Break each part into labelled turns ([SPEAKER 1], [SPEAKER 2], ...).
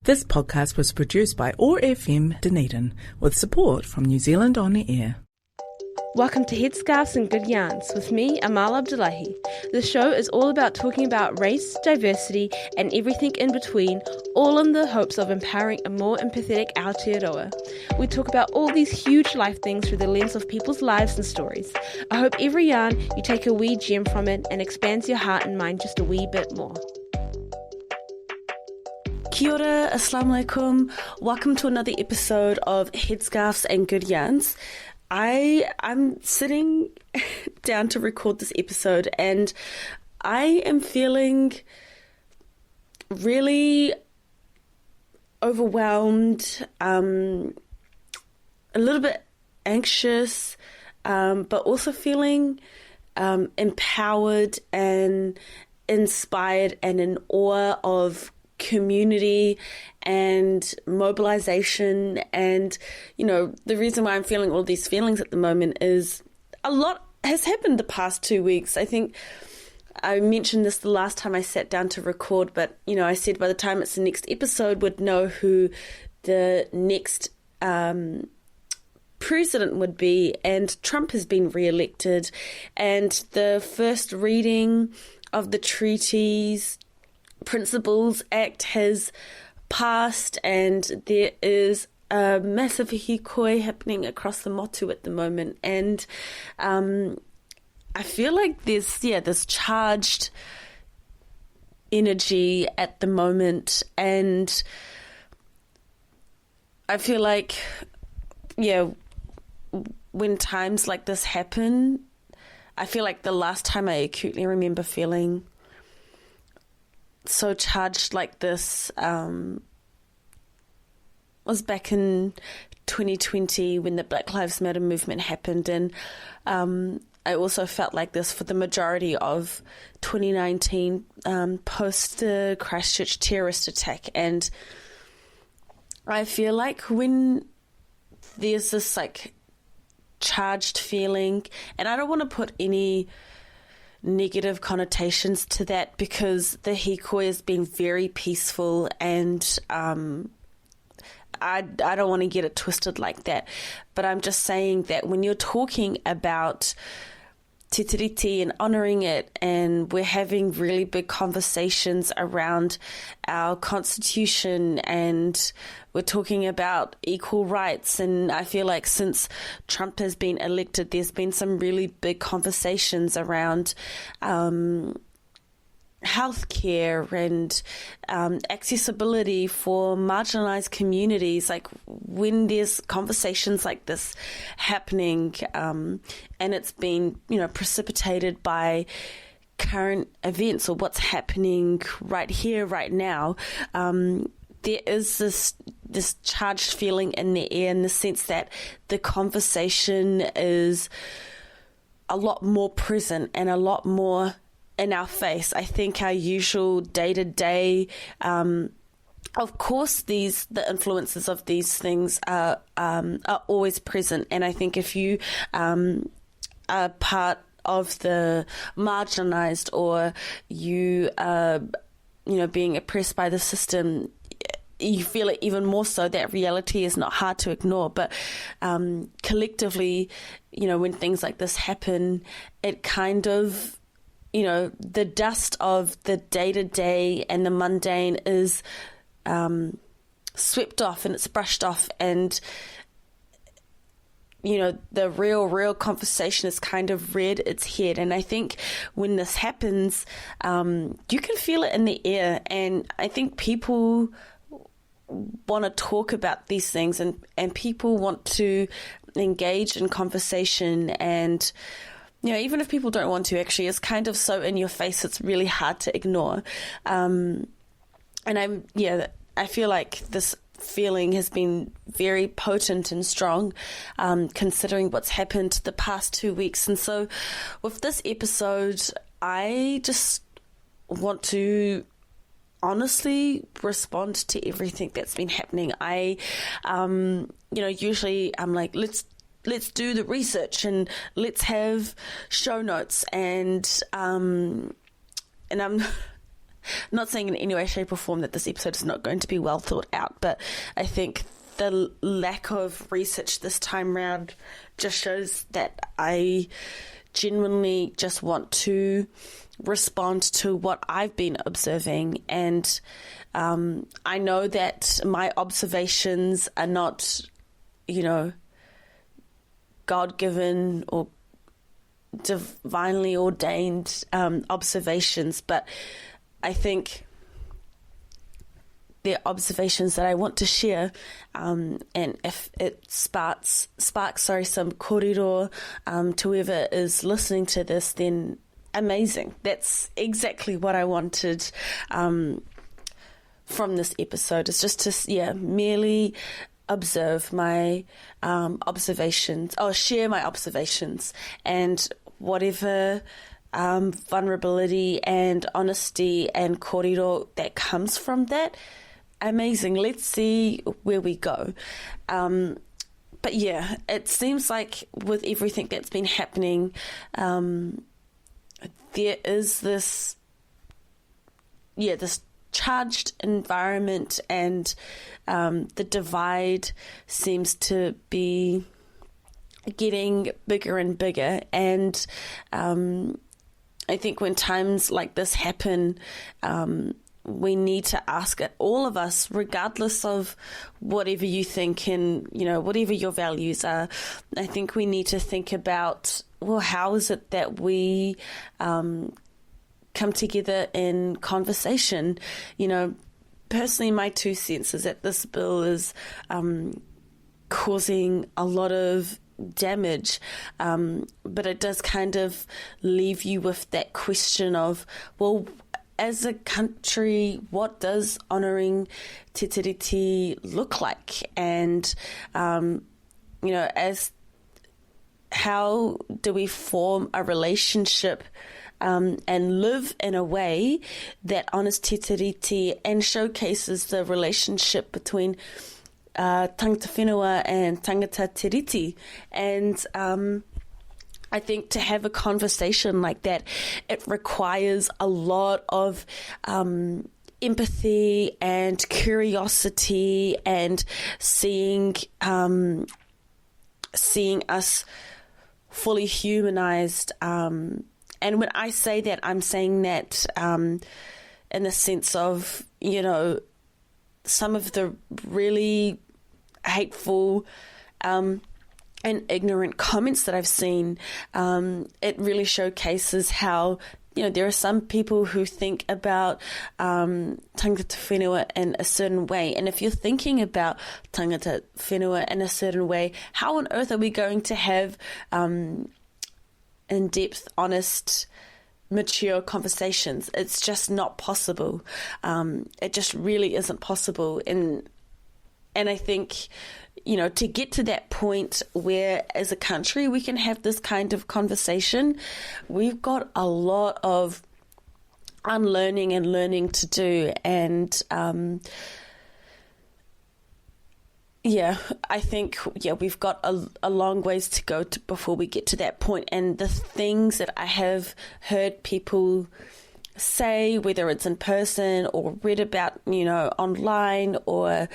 [SPEAKER 1] This podcast was produced by OAR FM Dunedin with support from New Zealand On Air.
[SPEAKER 2] Welcome to Headscarves and Good Yarns with me, Amal. The show is all about talking about race, diversity and everything in between, all in the hopes of empowering a more empathetic Aotearoa. We talk about all these huge life things through the lens of people's lives and stories. I hope every yarn you take a wee gem from it and expands your heart and mind just a wee bit more. Kia ora, assalamu alaikum. Welcome to another episode of Headscarves and Good Yarns. I'm sitting down to record this episode and I am feeling really overwhelmed, a little bit anxious, but also feeling empowered and inspired and in awe of community and mobilisation. And the reason why I'm feeling all these feelings at the moment is a lot has happened the past 2 weeks. I think I mentioned this the last time I sat down to record, but I said by the time it's the next episode would know who the next president would be, and Trump has been re-elected and the first reading of the Treaties Principles Act has passed, and there is a massive hikoi happening across the motu at the moment, and I feel like there's this charged energy at the moment, and I feel like when times like this happen, I feel like the last time I acutely remember feeling so charged like this was back in 2020 when the Black Lives Matter movement happened, and I also felt like this for the majority of 2019 post the Christchurch terrorist attack. And I feel like when there's this charged feeling, and I don't want to put any negative connotations to that because the hikoi has been very peaceful, and I don't want to get it twisted like that, but I'm just saying that when you're talking about te tiriti and honouring it, and we're having really big conversations around our constitution, and we're talking about equal rights, and I feel like since Trump has been elected, there's been some really big conversations around healthcare and accessibility for marginalized communities. Like when there's conversations like this happening, and it's been precipitated by current events or what's happening right here, right now, there is this charged feeling in the air, in the sense that the conversation is a lot more present and a lot more in our face. I think our usual day-to-day, of course, the influences of these things are always present. And I think if you are part of the marginalized, or you are, being oppressed by the system, you feel it even more so. That reality is not hard to ignore. But collectively, when things like this happen, it kind of, the dust of the day-to-day and the mundane is swept off and it's brushed off, and the real conversation has kind of reared its head. And I think when this happens, you can feel it in the air, and I think people want to talk about these things, and people want to engage in conversation, and even if people don't want to, actually, it's kind of so in your face, it's really hard to ignore. And I feel like this feeling has been very potent and strong, considering what's happened the past 2 weeks. And so with this episode, I just want to honestly respond to everything that's been happening. I, usually I'm like, let's do the research and let's have show notes, and I'm not saying in any way, shape or form that this episode is not going to be well thought out, but I think the lack of research this time round just shows that I genuinely just want to respond to what I've been observing. And I know that my observations are not, God-given or divinely ordained observations, but I think they're observations that I want to share, and if it sparks some kōrero to whoever is listening to this, then amazing. That's exactly what I wanted from this episode. It's just to merely observe my observations, or share my observations, and whatever vulnerability and honesty and kōrero that comes from that, amazing. Let's see where we go. But yeah, it seems like with everything that's been happening, there is this charged environment, and the divide seems to be getting bigger and bigger. And I think when times like this happen, we need to ask it, all of us, regardless of whatever you think and, whatever your values are. I think we need to think about, well, how is it that we come together in conversation? Personally, my 2 cents is that this bill is causing a lot of damage, but it does kind of leave you with that question of, well, as a country, what does honouring te tiriti look like? And, as how do we form a relationship and live in a way that honours te tiriti and showcases the relationship between tangata whenua and tangata tiriti? And I think to have a conversation like that, it requires a lot of empathy and curiosity, and seeing us fully humanized. And when I say that, I'm saying that in the sense of, some of the really hateful and ignorant comments that I've seen, it really showcases how, there are some people who think about tangata whenua in a certain way. And if you're thinking about tangata whenua in a certain way, how on earth are we going to have in-depth, honest, mature conversations? It's just not possible. It just really isn't possible. And I think, to get to that point where as a country we can have this kind of conversation, we've got a lot of unlearning and learning to do. And I think, we've got a long ways to go before we get to that point. And the things that I have heard people say, whether it's in person or read about, online, or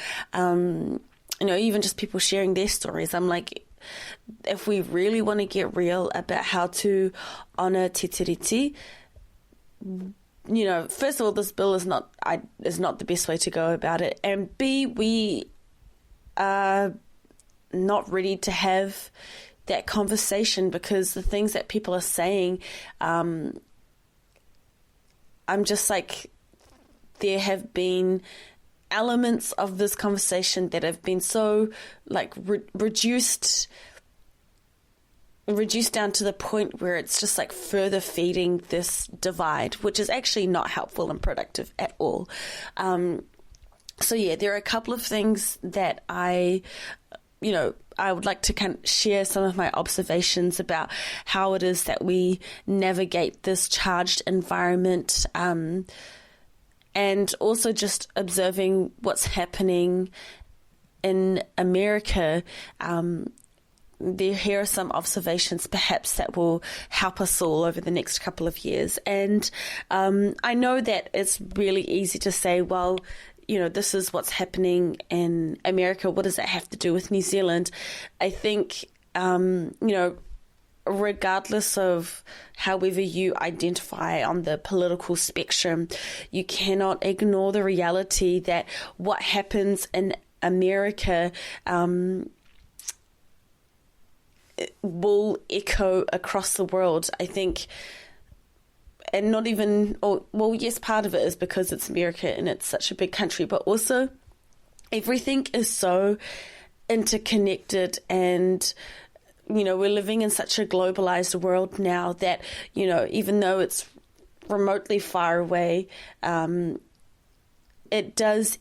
[SPEAKER 2] even just people sharing their stories, I'm like, if we really want to get real about how to honour te tiriti, first of all, this bill is not the best way to go about it, and B, we are not ready to have that conversation, because the things that people are saying, I'm just like, there have been elements of this conversation that have been so reduced down to the point where it's just like further feeding this divide, which is actually not helpful and productive at all. So there are a couple of things that I would like to kind of share some of my observations about how it is that we navigate this charged environment, and also just observing what's happening in America, here are some observations perhaps that will help us all over the next couple of years. And I know that it's really easy to say, well, this is what's happening in America. What does that have to do with New Zealand? I think, regardless of however you identify on the political spectrum, you cannot ignore the reality that what happens in America will echo across the world. I think, and not even, yes, part of it is because it's America and it's such a big country, but also everything is so interconnected, and we're living in such a globalized world now that, even though it's remotely far away, it does,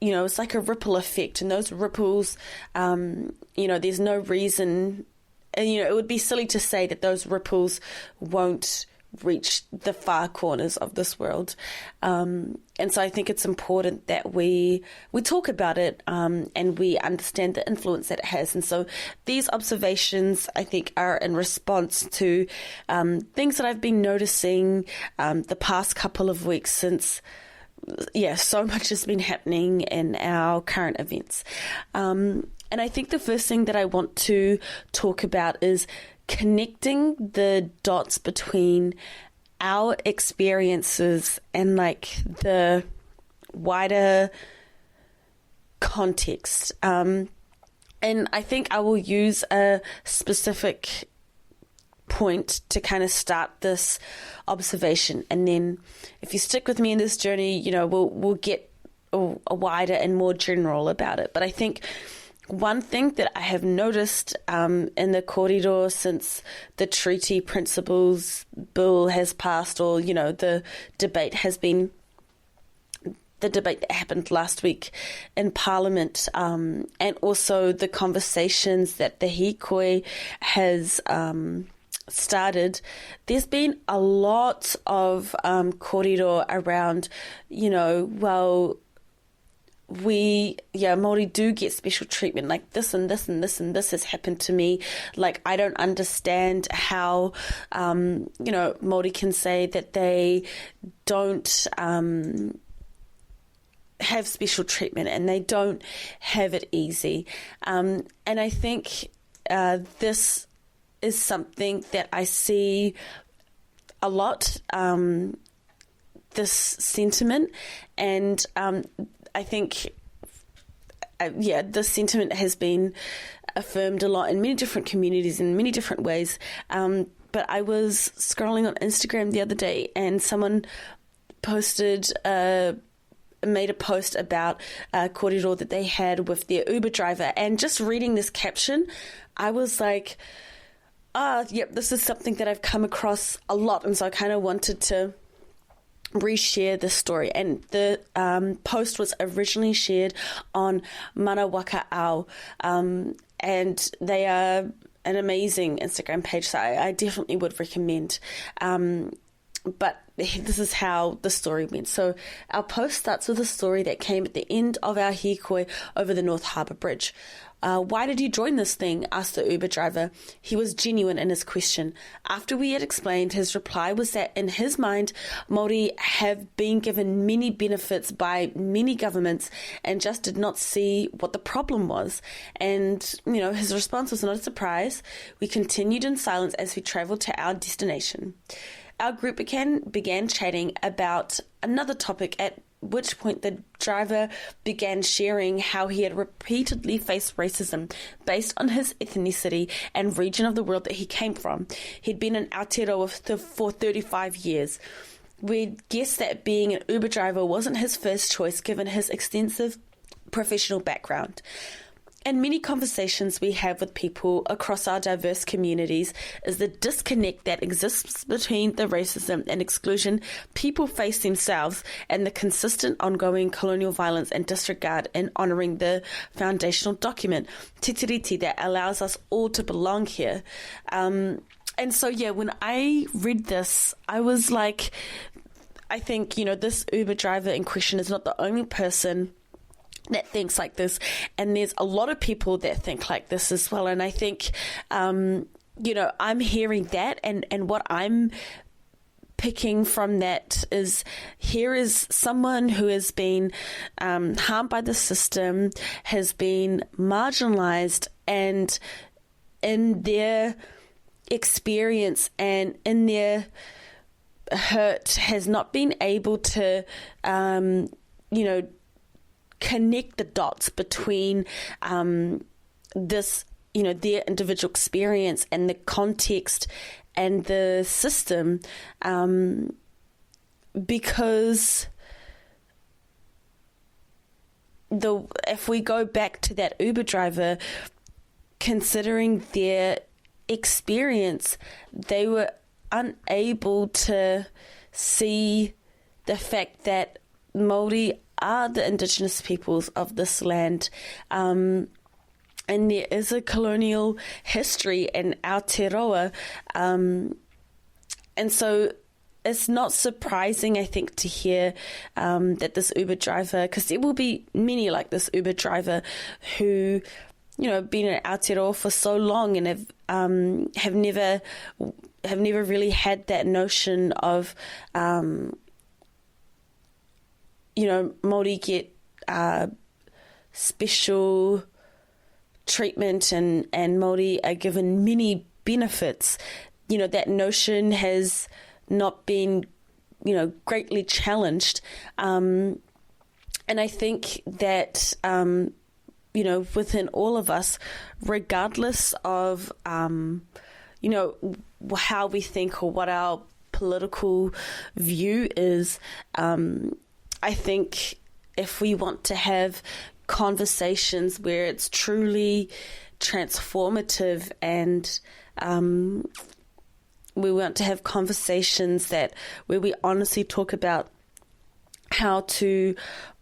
[SPEAKER 2] it's like a ripple effect. And those ripples, there's no reason, and, it would be silly to say that those ripples won't reach the far corners of this world. And so I think it's important that we talk about it, and we understand the influence that it has. And so these observations, I think, are in response to things that I've been noticing the past couple of weeks since, so much has been happening in our current events. And I think the first thing that I want to talk about is connecting the dots between our experiences and like the wider context. And I think I will use a specific point to kind of start this observation. And then if you stick with me in this journey, we'll get a wider and more general about it. But I think one thing that I have noticed in the kōrero since the treaty principles bill has passed, or, the debate that happened last week in Parliament, and also the conversations that the hikoi has started, there's been a lot of kōrero around, Māori do get special treatment, like this and this and this and this has happened to me. Like, I don't understand how, Māori can say that they don't have special treatment and they don't have it easy. And I think this is something that I see a lot, this sentiment, and I think, the sentiment has been affirmed a lot in many different communities in many different ways. But I was scrolling on Instagram the other day, and someone made a post about kōrero that they had with their Uber driver. And just reading this caption, I was like, this is something that I've come across a lot. And so I kind of wanted to reshare this story. And the post was originally shared on Manawaka Ao, and they are an amazing Instagram page, so I definitely would recommend. But this is how the story went. So our post starts with a story that came at the end of our hikoi over the North Harbour Bridge. Why did you join this thing? Asked the Uber driver. He was genuine in his question. After we had explained, his reply was that in his mind, Māori have been given many benefits by many governments and just did not see what the problem was. And, his response was not a surprise. We continued in silence as we travelled to our destination. Our group began chatting about another topic, at which point the driver began sharing how he had repeatedly faced racism based on his ethnicity and region of the world that he came from. He'd been in Aotearoa for 35 years. We'd guessed that being an Uber driver wasn't his first choice given his extensive professional background. And many conversations we have with people across our diverse communities is the disconnect that exists between the racism and exclusion people face themselves and the consistent ongoing colonial violence and disregard in honouring the foundational document, Te Tiriti, that allows us all to belong here. And so, when I read this, I was like, I think, this Uber driver in question is not the only person that thinks like this, and there's a lot of people that think like this as well. And I think, you know, I'm hearing that, and what I'm picking from that is, here is someone who has been harmed by the system, has been marginalized, and in their experience and in their hurt has not been able to, you know, connect the dots between this, you know, their individual experience and the context and the system, because if we go back to that Uber driver, considering their experience, they were unable to see the fact that Māori are the indigenous peoples of this land, and there is a colonial history in Aotearoa, and so it's not surprising, I think, to hear that this Uber driver, because there will be many like this Uber driver who, you know, been in Aotearoa for so long and have never really had that notion of, you know, Māori get special treatment and Māori are given many benefits. You know, that notion has not been, you know, greatly challenged. And I think that, you know, within all of us, regardless of, you know, how we think or what our political view is, I think if we want to have conversations where it's truly transformative, and we want to have conversations where we honestly talk about how to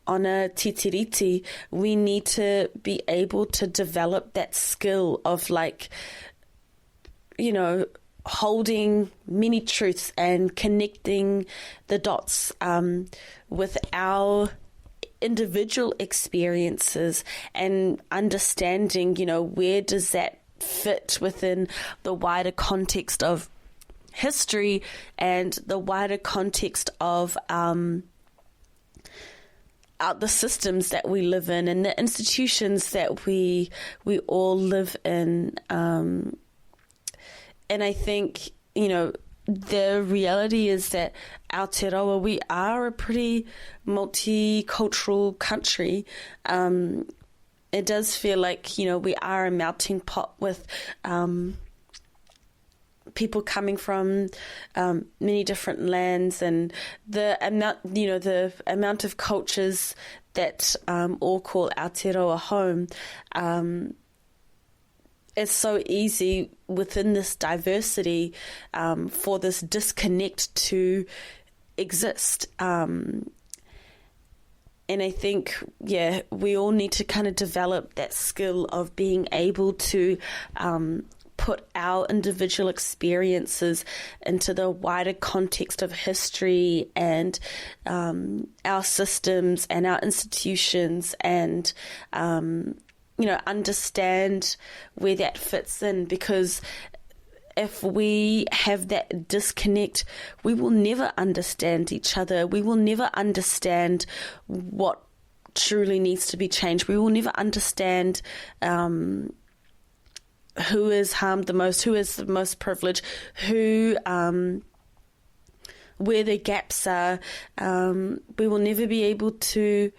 [SPEAKER 2] honour titiriti, we need to be able to develop that skill of, like, you know, holding many truths and connecting the dots with our individual experiences and understanding, you know, where does that fit within the wider context of history and the wider context of the systems that we live in and the institutions that we all live in. And I think, you know, the reality is that Aotearoa, we are a pretty multicultural country. It does feel like, you know, we are a melting pot with people coming from many different lands, and the amount of cultures that all call Aotearoa home. It's so easy within this diversity for this disconnect to exist. And I think, yeah, we all need to kind of develop that skill of being able to put our individual experiences into the wider context of history and our systems and our institutions, and you know, understand where that fits in, because if we have that disconnect, we will never understand each other. We will never understand what truly needs to be changed. We will never understand who is harmed the most, who is the most privileged, who where the gaps are. We will never be able to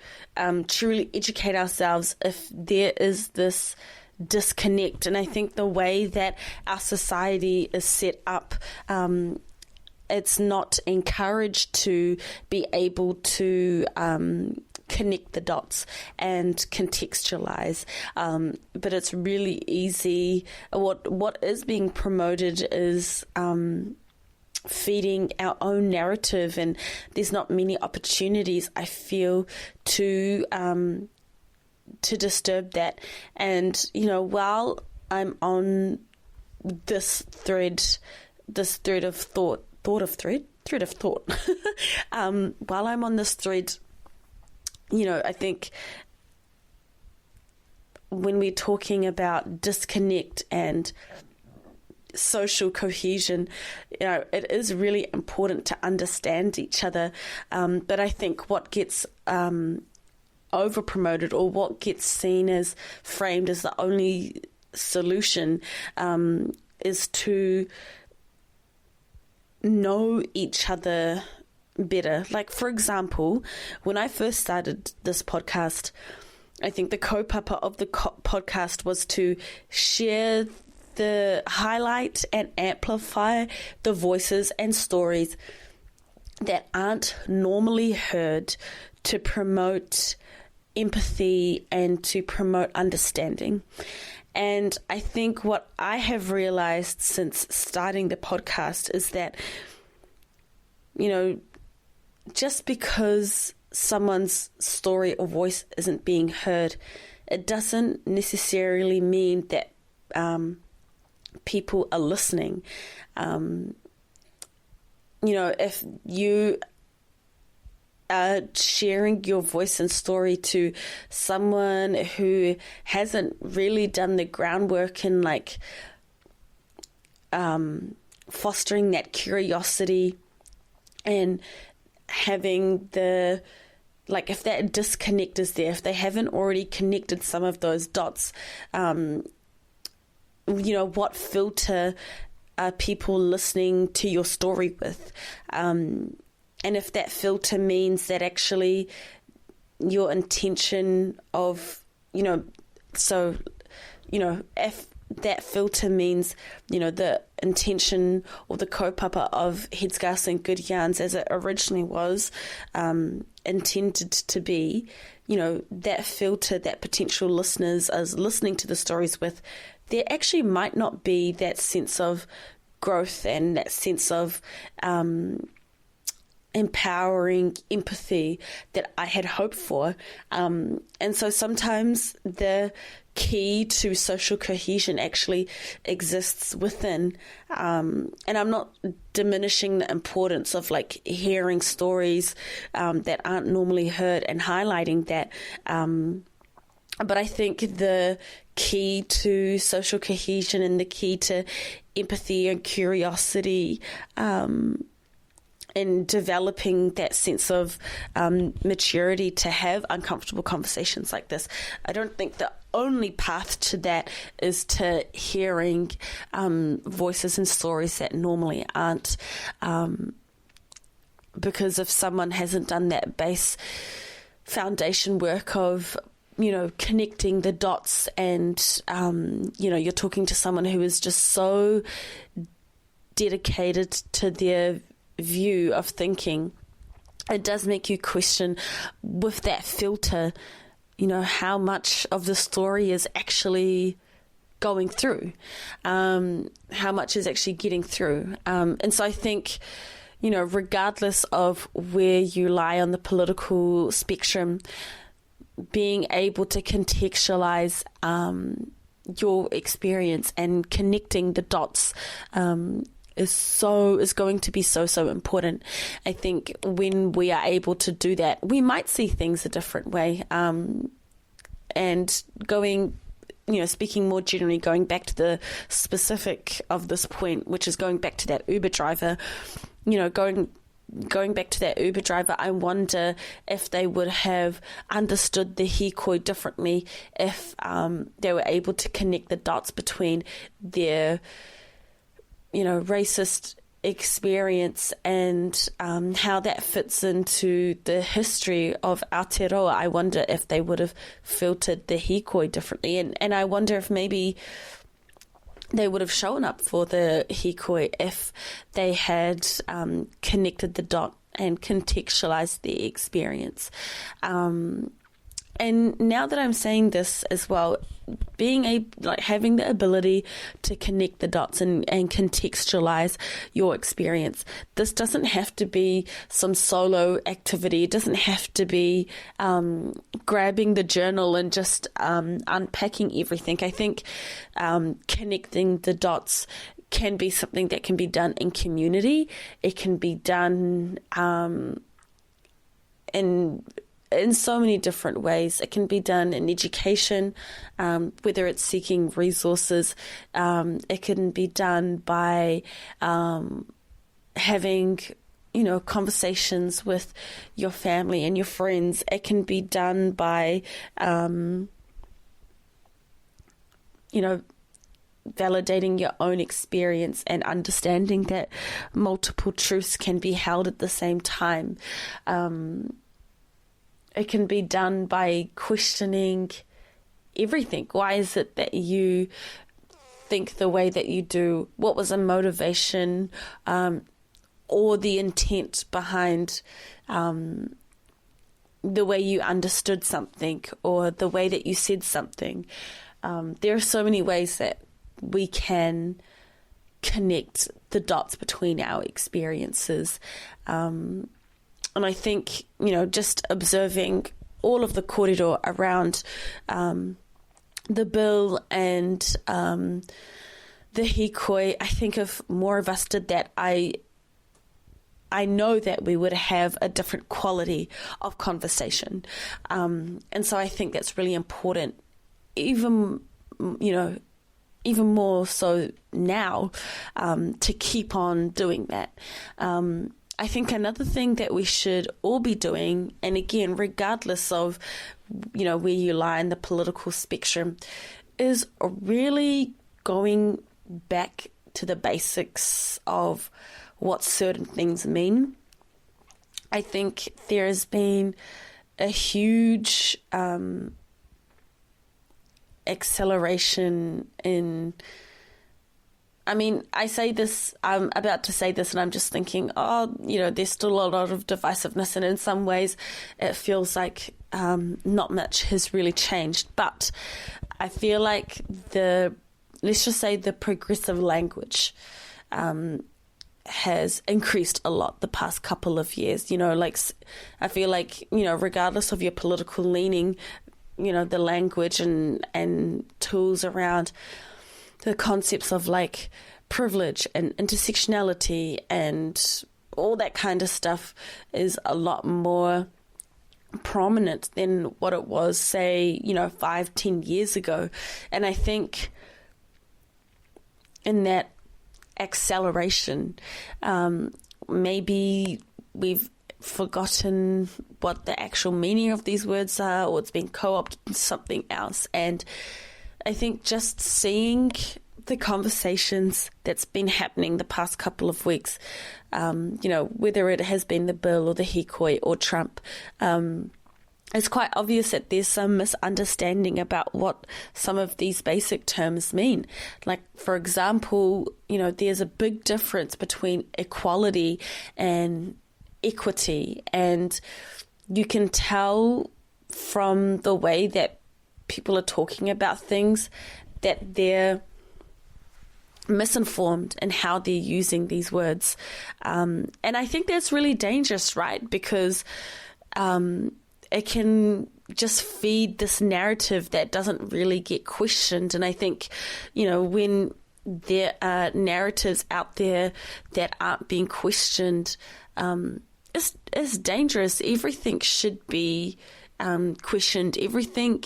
[SPEAKER 2] truly educate ourselves if there is this disconnect. And I think the way that our society is set up, it's not encouraged to be able to connect the dots and contextualize, but it's really easy. What is being promoted is feeding our own narrative, and there's not many opportunities, I feel, to disturb that. And, you know, while I'm on this thread of thought, while I'm on this thread, you know, I think when we're talking about disconnect and social cohesion, it is really important to understand each other. But I think what gets over promoted, or what gets seen as framed as the only solution, is to know each other better. Like, for example, when I first started this podcast, I think the kaupapa of the podcast was to share the highlight and amplify the voices and stories that aren't normally heard, to promote empathy and to promote understanding. And I think what I have realized since starting the podcast is that, just because someone's story or voice isn't being heard, it doesn't necessarily mean that people are listening. If you are sharing your voice and story to someone who hasn't really done the groundwork in fostering that curiosity and having if that disconnect is there, if they haven't already connected some of those dots, what filter are people listening to your story with? And if that filter means that actually your intention of, if that filter means, the intention or the kaupapa of Headscarves and Good Yarns as it originally was intended to be, that filter that potential listeners are listening to the stories with, there actually might not be that sense of growth and that sense of empowering empathy that I had hoped for. And so sometimes the key to social cohesion actually exists within. And I'm not diminishing the importance of hearing stories that aren't normally heard and highlighting that. But I think the key to social cohesion and the key to empathy and curiosity in developing that sense of maturity to have uncomfortable conversations like this, I don't think the only path to that is to hearing voices and stories that normally aren't. Because if someone hasn't done that base foundation work of connecting the dots and, you're talking to someone who is just so dedicated to their view of thinking, it does make you question with that filter, how much of the story is actually going through, how much is actually getting through. And so I think, regardless of where you lie on the political spectrum, being able to contextualize your experience and connecting the dots is going to be so important. I think when we are able to do that, we might see things a different way. And speaking more generally, going back to the specific of this point, which is going back to that Uber driver, going back to that Uber driver, I wonder if they would have understood the hikoi differently if they were able to connect the dots between their, racist experience and how that fits into the history of Aotearoa. I wonder if they would have filtered the hikoi differently. And I wonder if maybe they would have shown up for the hikoi if they had connected the dot and contextualized the experience. And now that I'm saying this as well, having the ability to connect the dots and contextualize your experience. This doesn't have to be some solo activity. It doesn't have to be grabbing the journal and just unpacking everything. I think connecting the dots can be something that can be done in community. It can be done in in so many different ways. It can be done in education, whether it's seeking resources. It can be done by having, conversations with your family and your friends. It can be done by, validating your own experience and understanding that multiple truths can be held at the same time. It can be done by questioning everything. Why is it that you think the way that you do? What was the motivation or the intent behind the way you understood something or the way that you said something? There are so many ways that we can connect the dots between our experiences. And I think, just observing all of the kōrero around the bill and the hikoi, I think if more of us did that, I know that we would have a different quality of conversation. And so I think that's really important, even more so now, to keep on doing that. I think another thing that we should all be doing, and again, regardless of, where you lie in the political spectrum, is really going back to the basics of what certain things mean. I think there has been a huge acceleration in, I say this, I'm about to say this and I'm just thinking, there's still a lot of divisiveness, and in some ways it feels like not much has really changed. But I feel like let's just say the progressive language has increased a lot the past couple of years. I feel like, regardless of your political leaning, the language and tools around the concepts of like privilege and intersectionality and all that kind of stuff is a lot more prominent than what it was, say, 5-10 years ago. And I think in that acceleration, maybe we've forgotten what the actual meaning of these words are, or it's been co-opted into something else. And I think just seeing the conversations that's been happening the past couple of weeks, whether it has been the bill or the hikoi or Trump, it's quite obvious that there's some misunderstanding about what some of these basic terms mean. Like, for example, there's a big difference between equality and equity, and you can tell from the way that people are talking about things that they're misinformed in how they're using these words. And I think that's really dangerous, right? Because it can just feed this narrative that doesn't really get questioned. And I think, when there are narratives out there that aren't being questioned, it's dangerous. Everything should be questioned. Everything,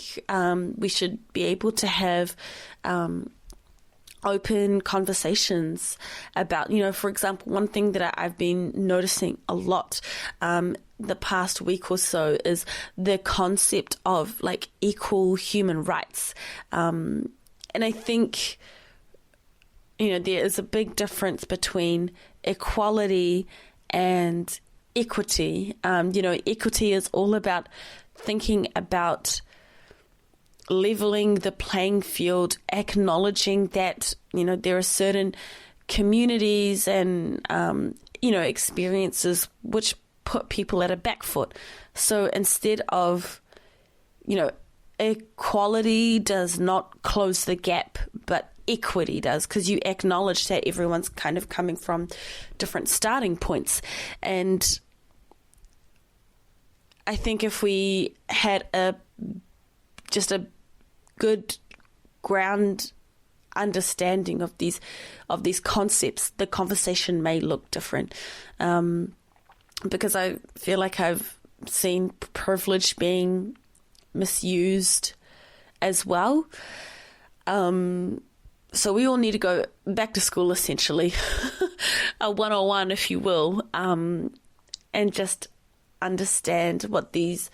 [SPEAKER 2] we should be able to have open conversations about, for example, one thing that I've been noticing a lot the past week or so is the concept of like equal human rights. And I think, there is a big difference between equality and equity. Equity is all about thinking about leveling the playing field, acknowledging that, there are certain communities and, experiences which put people at a back foot. So instead of, equality does not close the gap, but equity does, because you acknowledge that everyone's kind of coming from different starting points. And I think if we had just a good ground understanding of these concepts, the conversation may look different. Because I feel like I've seen privilege being misused as well. So we all need to go back to school, essentially, a 101, if you will, and just understand what these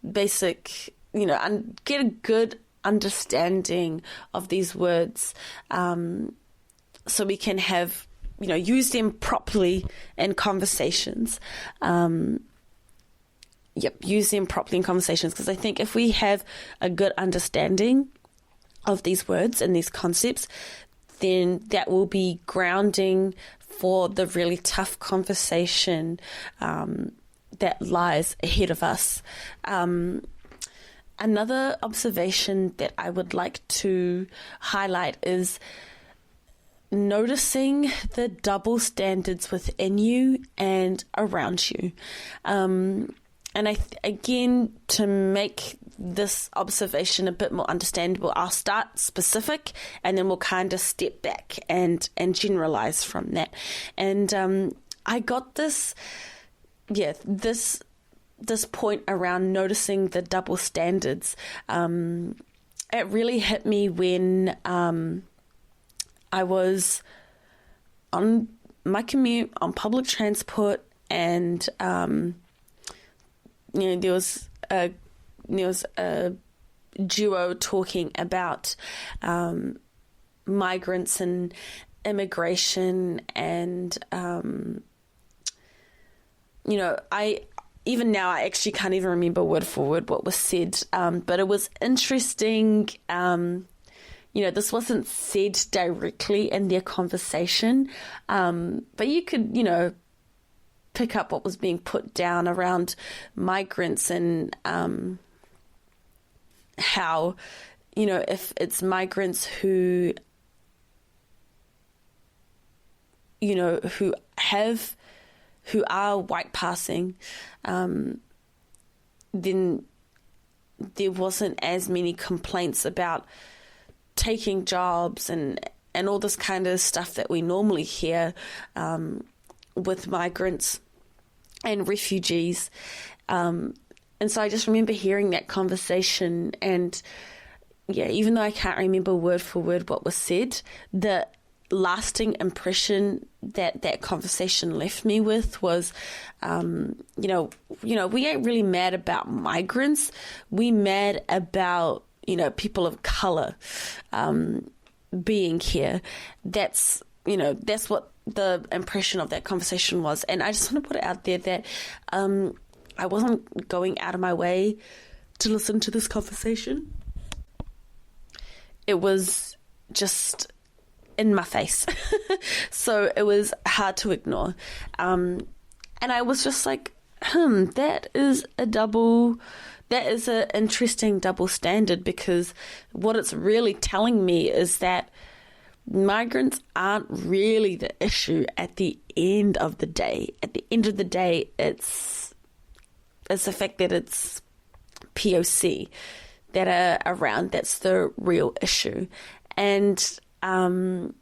[SPEAKER 2] basic, get a good understanding of these words, so we can have, use them properly in conversations. Use them properly in conversations, because I think if we have a good understanding of these words and these concepts, then that will be grounding for the really tough conversation that lies ahead of us. Another observation that I would like to highlight is noticing the double standards within you and around you. And again, to make this observation a bit more understandable, I'll start specific and then we'll kind of step back and generalize from that. And I got this point around noticing the double standards. It really hit me when I was on my commute on public transport, and there was a duo talking about migrants and immigration, and even now I actually can't even remember word for word what was said, but it was interesting. This wasn't said directly in their conversation, but you could, pick up what was being put down around migrants and how, if it's migrants who, who are white passing, then there wasn't as many complaints about taking jobs and all this kind of stuff that we normally hear with migrants and refugees. And so I just remember hearing that conversation, and even though I can't remember word for word what was said, the lasting impression that conversation left me with was, we ain't really mad about migrants. We mad about, people of color being here. That's what the impression of that conversation was. And I just want to put it out there that I wasn't going out of my way to listen to this conversation. It was just in my face. So it was hard to ignore. And I was just like, that is an interesting double standard, because what it's really telling me is that migrants aren't really the issue at the end of the day. At the end of the day, it's the fact that it's POC that are around that's the real issue. And, the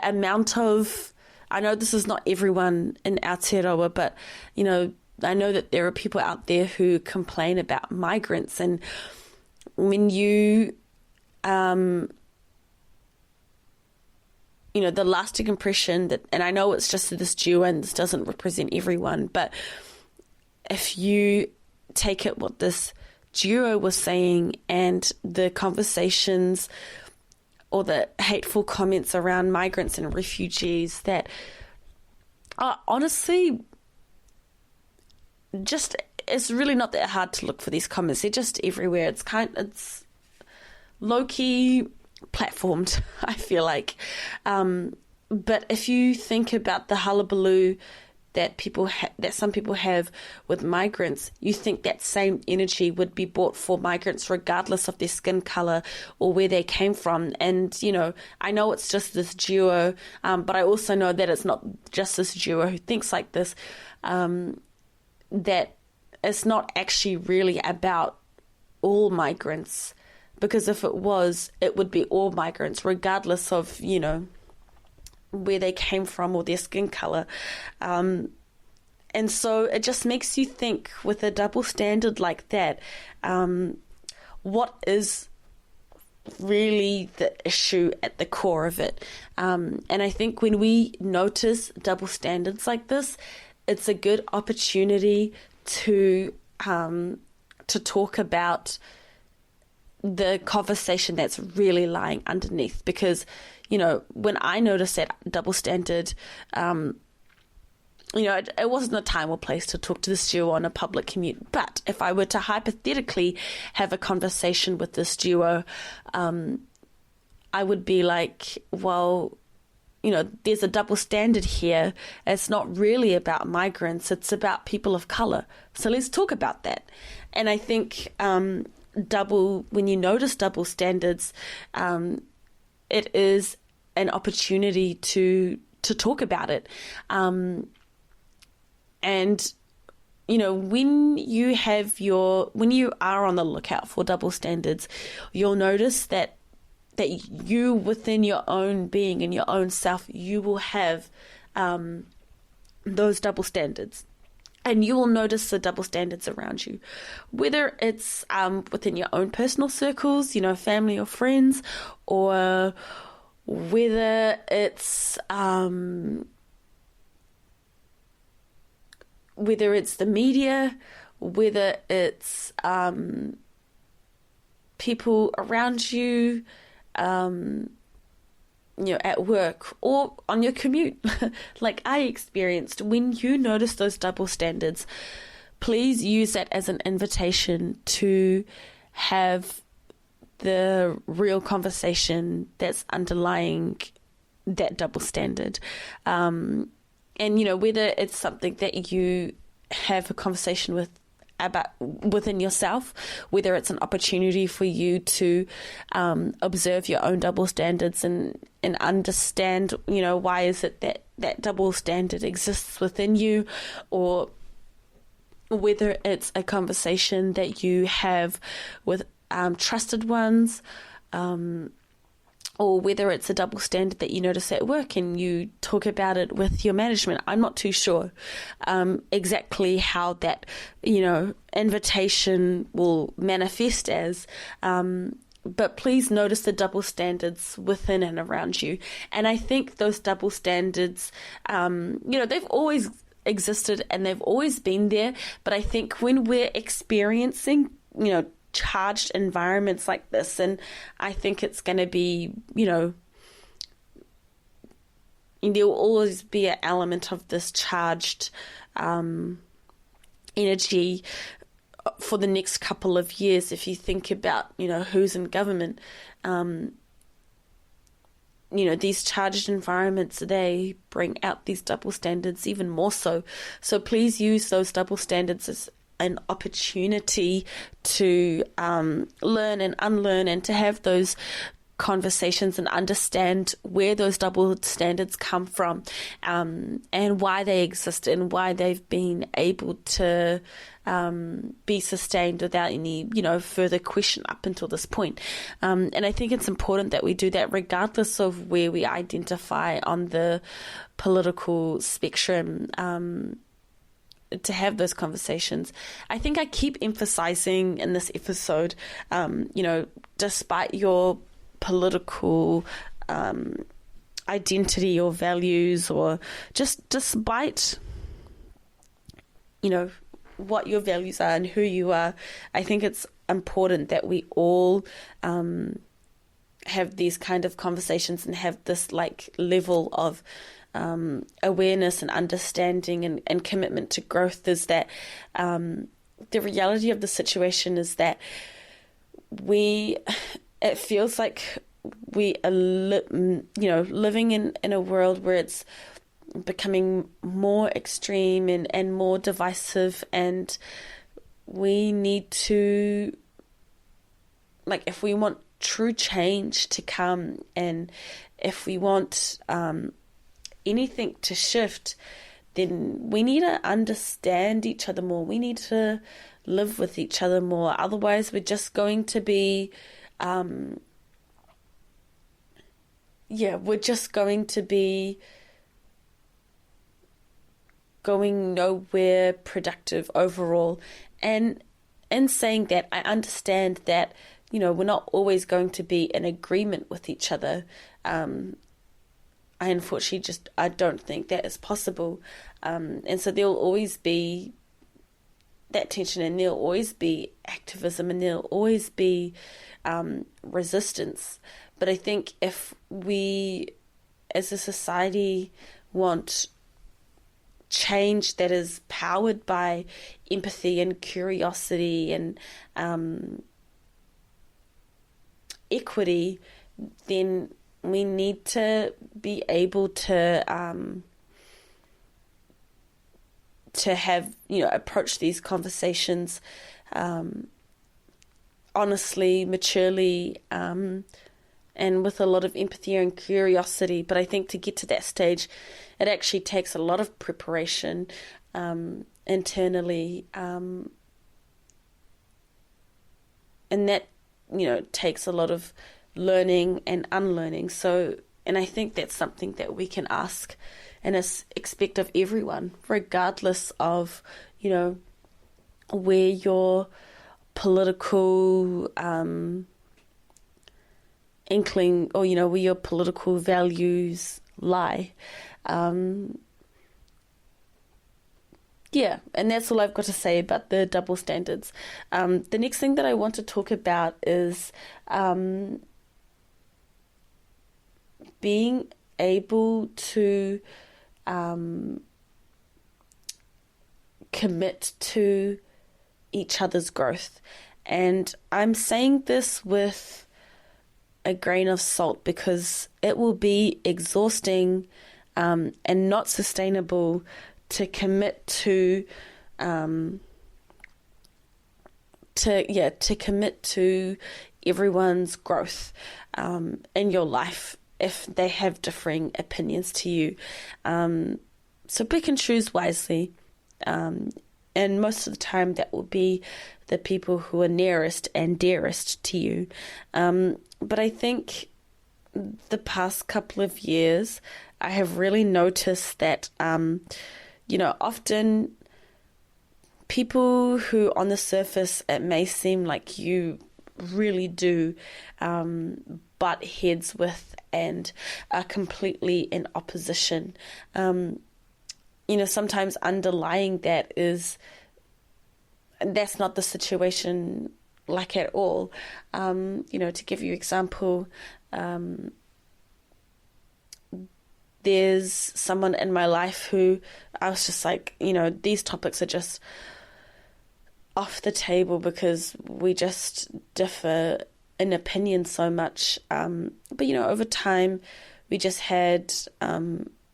[SPEAKER 2] amount of, I know this is not everyone in Aotearoa, but, I know that there are people out there who complain about migrants. And when you, the lasting impression that, and I know it's just this duo and this doesn't represent everyone, but if you take it what this duo was saying and the conversations or the hateful comments around migrants and refugees that are honestly just, it's really not that hard to look for these comments. They're just everywhere. It's low-key platformed, I feel like. But if you think about the hullabaloo that some people have with migrants, you think that same energy would be brought for migrants regardless of their skin color or where they came from. And, I know it's just this duo, but I also know that it's not just this duo who thinks like this, that it's not actually really about all migrants. Because if it was, it would be all migrants, regardless of, where they came from or their skin color. And And so it just makes you think, with a double standard like that, what is really the issue at the core of it? And I think when we notice double standards like this, it's a good opportunity to talk about the conversation that's really lying underneath. Because, you know, when I noticed that double standard, you know, it wasn't a time or place to talk to this duo on a public commute. But if I were to hypothetically have a conversation with this duo, I would be like, well, you know, there's a double standard here. It's not really about migrants. It's about people of color. So let's talk about that. And I think when you notice double standards, it is an opportunity to talk about it. And, you know, when you are on the lookout for double standards, you'll notice that you, within your own being and your own self, you will have those double standards. And you will notice the double standards around you, whether it's within your own personal circles, you know, family or friends, or whether it's the media, whether it's people around you, you know, at work or on your commute, like I experienced. When you notice those double standards, please use that as an invitation to have the real conversation that's underlying that double standard. And, you know, whether it's something that you have a conversation about within yourself, whether it's an opportunity for you to observe your own double standards and understand, you know, why is it that double standard exists within you, or whether it's a conversation that you have with trusted ones, or whether it's a double standard that you notice at work and you talk about it with your management. I'm not too sure exactly how that, you know, invitation will manifest as, but please notice the double standards within and around you. And I think those double standards, you know, they've always existed and they've always been there, but I think when we're experiencing, you know, charged environments like this, and I think it's going to be, you know, there will always be an element of this charged energy for the next couple of years. If you think about, you know, who's in government, you know, these charged environments, they bring out these double standards even more so. So please use those double standards as an opportunity to learn and unlearn, and to have those conversations and understand where those double standards come from, and why they exist and why they've been able to be sustained without any, you know, further question up until this point. And I think it's important that we do that regardless of where we identify on the political spectrum, to have those conversations. I think I keep emphasizing in this episode, you know, despite your political identity or values, or just despite, you know, what your values are and who you are, I think it's important that we all have these kind of conversations and have this like level of awareness and understanding and commitment to growth. Is that the reality of the situation is that it feels like we are living in a world where it's becoming more extreme and more divisive, and we need to, like, if we want true change to come, and if we want anything to shift, then we need to understand each other more. We need to live with each other more. Otherwise, we're just going to be, going nowhere productive overall. And in saying that, I understand that, we're not always going to be in agreement with each other. I unfortunately I don't think that is possible. And so there'll always be that tension, and there'll always be activism, and there'll always be resistance. But I think if we as a society want change that is powered by empathy and curiosity and equity, then we need to be able to have, approach these conversations honestly, maturely, and with a lot of empathy and curiosity. But I think to get to that stage, it actually takes a lot of preparation internally, and that, takes a lot of learning and unlearning. So, and I think that's something that we can ask and expect of everyone, regardless of, where your political inkling or, where your political values lie. Yeah, and that's all I've got to say about the double standards. The next thing that I want to talk about is being able to commit to each other's growth. And I'm saying this with a grain of salt because it will be exhausting and not sustainable to commit to commit to everyone's growth in your life if they have differing opinions to you. So pick and choose wisely. And most of the time that will be the people who are nearest and dearest to you. But I think the past couple of years, I have really noticed that, often people who on the surface, it may seem like you really do butt heads with and are completely in opposition. Sometimes underlying that is, that's not the situation like at all. To give you example, there's someone in my life who I was just like, these topics are just off the table because we just differ in opinion so much. But, over time, we just had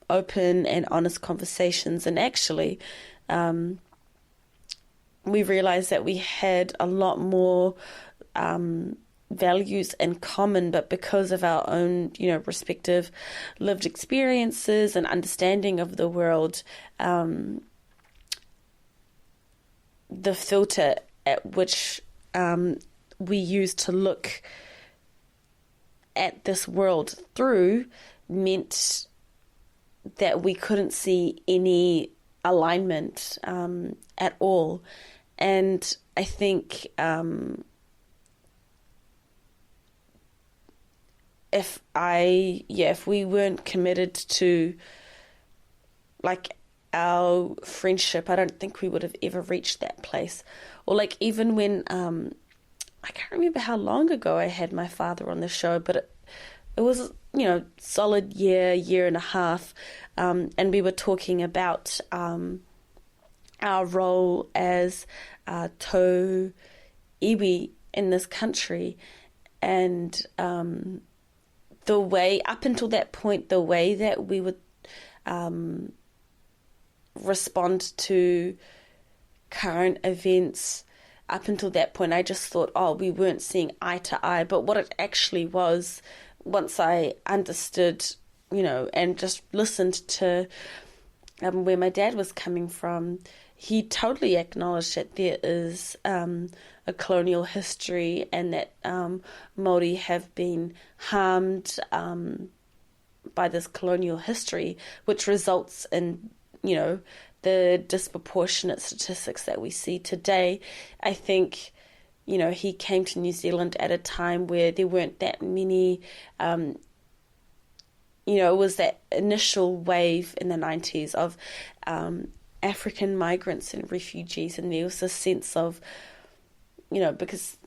[SPEAKER 2] open and honest conversations, and actually we realized that we had a lot more values in common, but because of our own, respective lived experiences and understanding of the world, the filter at which we use to look at this world through meant that we couldn't see any alignment at all. And I think if we weren't committed to like our friendship, I don't think we would have ever reached that place. Or like even when I can't remember how long ago I had my father on the show, but it was solid year and a half, and we were talking about our role as tau iwi in this country, and the way up until that point, the way that we would respond to current events. Up until that point, I just thought, we weren't seeing eye to eye. But what it actually was, once I understood, and just listened to where my dad was coming from, he totally acknowledged that there is a colonial history and that Māori have been harmed by this colonial history, which results in, the disproportionate statistics that we see today. I think, he came to New Zealand at a time where there weren't that many, it was that initial wave in the 90s of African migrants and refugees, and there was a sense of, because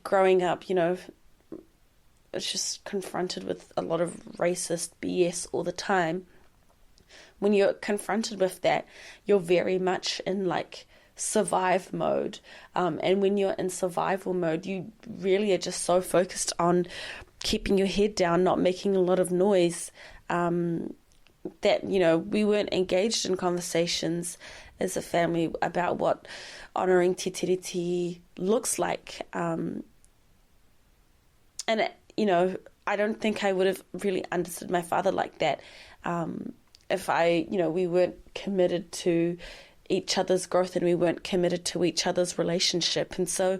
[SPEAKER 2] growing up, it's just confronted with a lot of racist BS all the time. When you're confronted with that, you're very much in survive mode. And when you're in survival mode, you really are just so focused on keeping your head down, not making a lot of noise, that, we weren't engaged in conversations as a family about what honouring te tiriti looks like. And, I don't think I would have really understood my father like that if we weren't committed to each other's growth and we weren't committed to each other's relationship. And so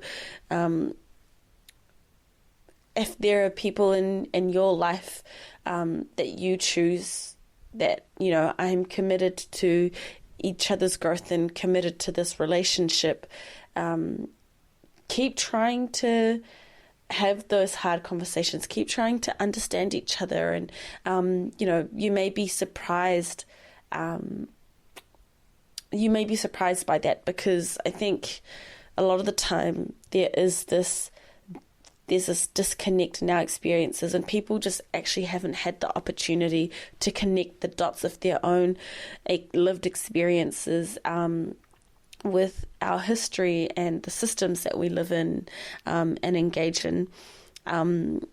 [SPEAKER 2] if there are people in your life that you choose that, I'm committed to each other's growth and committed to this relationship, keep trying to have those hard conversations, keep trying to understand each other. And, you may be surprised. You may be surprised by that, because I think a lot of the time there's this disconnect in our experiences, and people just actually haven't had the opportunity to connect the dots of their own lived experiences with our history and the systems that we live in and engage in. And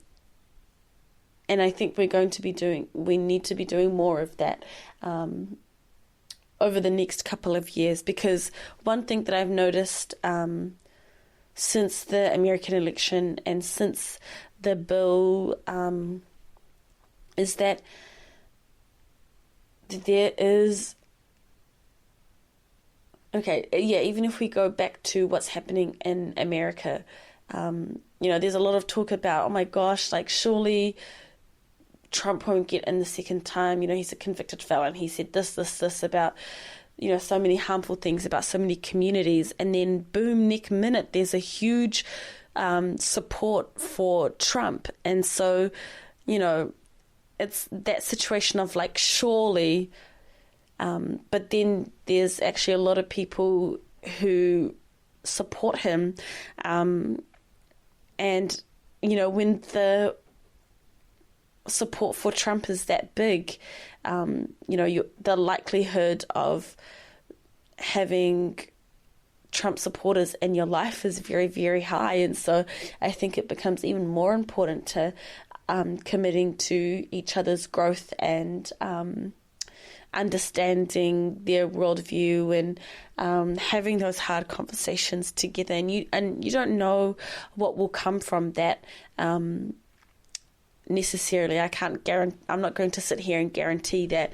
[SPEAKER 2] I think we need to be doing more of that over the next couple of years, because one thing that I've noticed since the American election and since the bill is that there is, even if we go back to what's happening in America, there's a lot of talk about, oh my gosh, surely Trump won't get in the second time. He's a convicted felon. He said this about, so many harmful things about so many communities. And then boom, next minute, there's a huge support for Trump. And so, it's that situation of surely, but then there's actually a lot of people who support him. And, when the support for Trump is that big, the likelihood of having Trump supporters in your life is very, very high. And so I think it becomes even more important to committing to each other's growth and understanding their worldview and having those hard conversations together. And you don't know what will come from that necessarily. I'm not going to sit here and guarantee that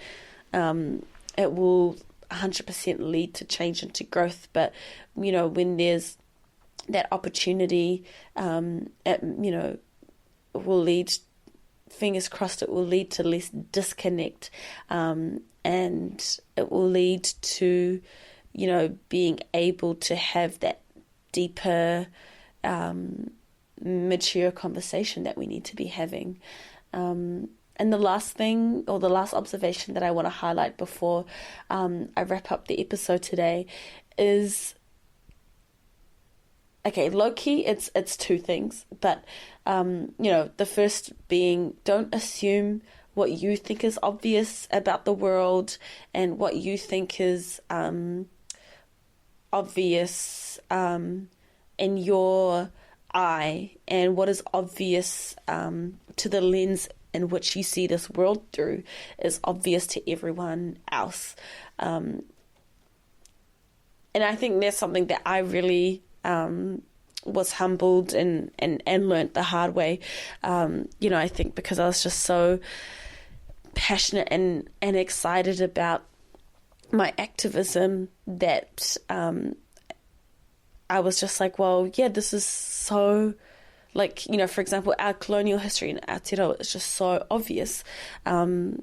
[SPEAKER 2] it will 100% lead to change and to growth. But, when there's that opportunity, it will lead, fingers crossed, it will lead to less disconnect, and it will lead to, being able to have that deeper, mature conversation that we need to be having. And the last thing, or the last observation that I want to highlight before I wrap up the episode today is, low-key, it's two things. But, the first being, don't assume what you think is obvious about the world and what you think is obvious in your eye, and what is obvious to the lens in which you see this world through is obvious to everyone else. And I think that's something that I really was humbled and learnt the hard way. I think because I was just so passionate and excited about my activism that I was just like, well, yeah, this is so, for example, our colonial history in Aotearoa is just so obvious. And,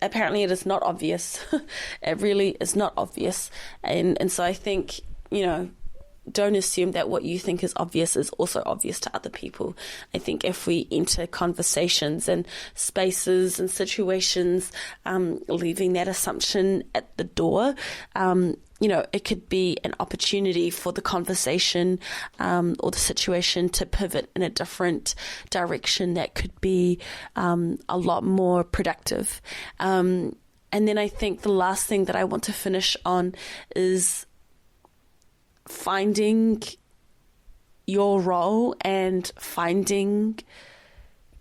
[SPEAKER 2] apparently it is not obvious. It really is not obvious. And so I think, don't assume that what you think is obvious is also obvious to other people. I think if we enter conversations and spaces and situations, leaving that assumption at the door, it could be an opportunity for the conversation or the situation to pivot in a different direction that could be a lot more productive. And then I think the last thing that I want to finish on is finding your role and finding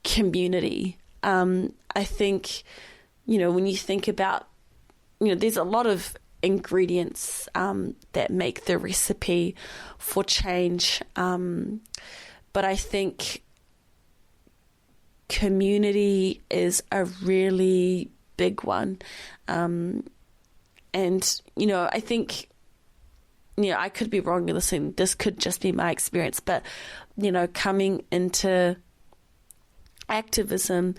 [SPEAKER 2] community. I think, when you think about, there's a lot of ingredients that make the recipe for change. But I think community is a really big one. And, I think, I could be wrong in listening. This could just be my experience, but, coming into activism,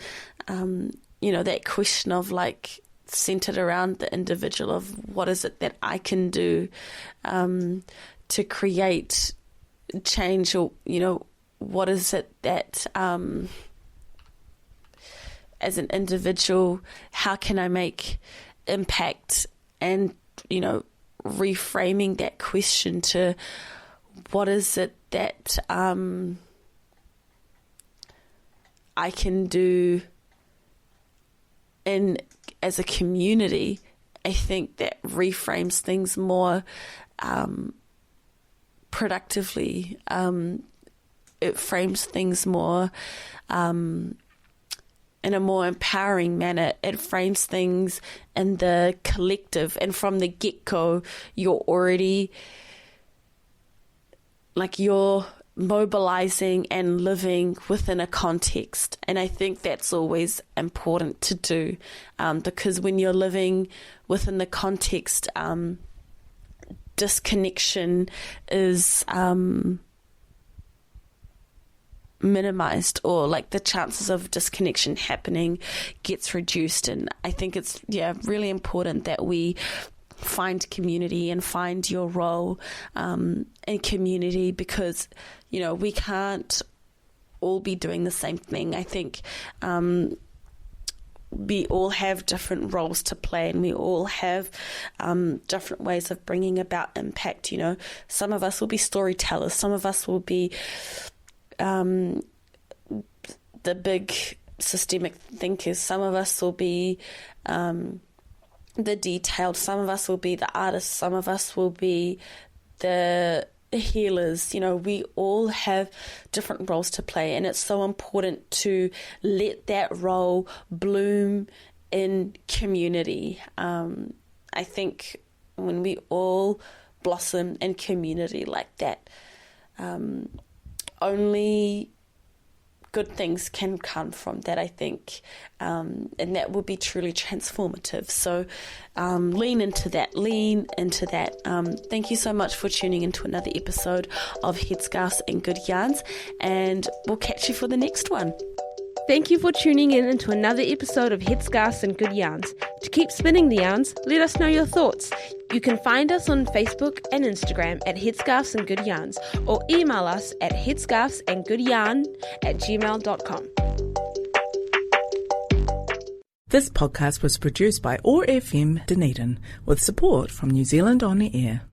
[SPEAKER 2] that question of centered around the individual of what is it that I can do to create change, or, what is it that as an individual, how can I make impact, and, reframing that question to what is it that I can do as a community. I think that reframes things more productively. It frames things more in a more empowering manner. It frames things in the collective, and from the get-go, you're already you're mobilizing and living within a context. And I think that's always important to do, because when you're living within the context, disconnection is minimized, or the chances of disconnection happening gets reduced. And I think it's really important that we find community and find your role in community, because we can't all be doing the same thing. I think we all have different roles to play, and we all have different ways of bringing about impact. Some of us will be storytellers, some of us will be the big systemic thinkers, some of us will be the detailed, some of us will be the artists, some of us will be the healers. We all have different roles to play, and it's so important to let that role bloom in community. I think when we all blossom in community like that, only good things can come from that, I think, and that will be truly transformative. So lean into that. Thank you so much for tuning into another episode of Headscarves and Good Yarns, and we'll catch you for the next one.
[SPEAKER 3] Thank you for tuning in into another episode of Headscarves and Good Yarns. To keep spinning the yarns, let us know your thoughts. You can find us on Facebook and Instagram at Headscarves and Good Yarns, or email us at headscarvesandgoodyarn@gmail.com.
[SPEAKER 1] This podcast was produced by OAR FM Dunedin with support from New Zealand On the Air.